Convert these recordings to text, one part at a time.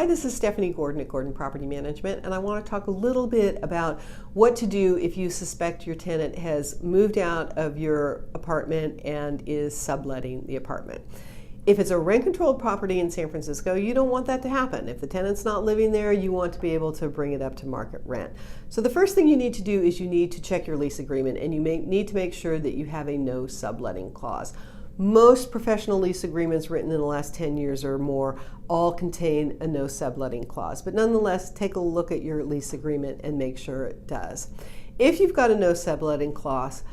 Hi, this is Stephanie Gordon at Gordon Property Management, and I want to talk a little bit about what to do if you suspect your tenant has moved out of your apartment and is subletting the apartment. If it's a rent-controlled property in San Francisco, you don't want that to happen. If the tenant's not living there, you want to be able to bring it up to market rent. So the first thing you need to do is you need to check your lease agreement, and you need to make sure that you have a no subletting clause. Most professional lease agreements written in the last 10 years or more all contain a no subletting clause, but nonetheless, take a look at your lease agreement and make sure it does. If you've got a no subletting clause,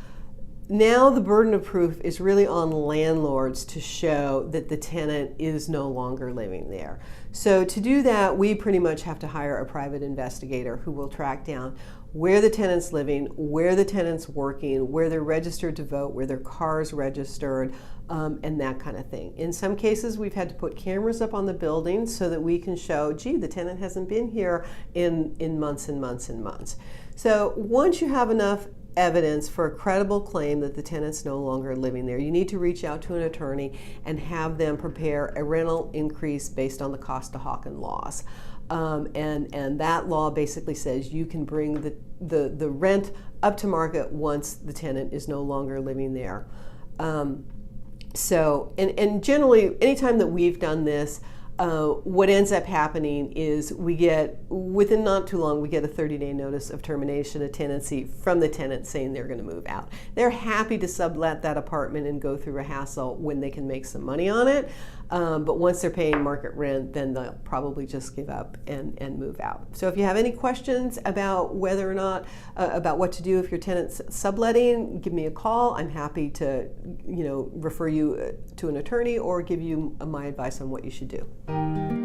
now the burden of proof is really on landlords to show that the tenant is no longer living there. So to do that, we pretty much have to hire a private investigator who will track down where the tenant's living, where the tenant's working, where they're registered to vote, where their car's registered, and that kind of thing. In some cases, we've had to put cameras up on the building so that we can show, gee, the tenant hasn't been here in months and months and months. So once you have enough evidence for a credible claim that the tenant's no longer living there, you need to reach out to an attorney and have them prepare a rental increase based on the Costa-Hawkins laws. And that law basically says you can bring the rent up to market once the tenant is no longer living there. And generally, anytime that we've done this, what ends up happening is within not too long, we get a 30-day notice of termination of tenancy from the tenant saying they're going to move out. They're happy to sublet that apartment and go through a hassle when they can make some money on it. But once they're paying market rent, then they'll probably just give up and move out. So if you have any questions about whether or not, about what to do if your tenant's subletting, give me a call. I'm happy to, refer you to an attorney or give you my advice on what you should do.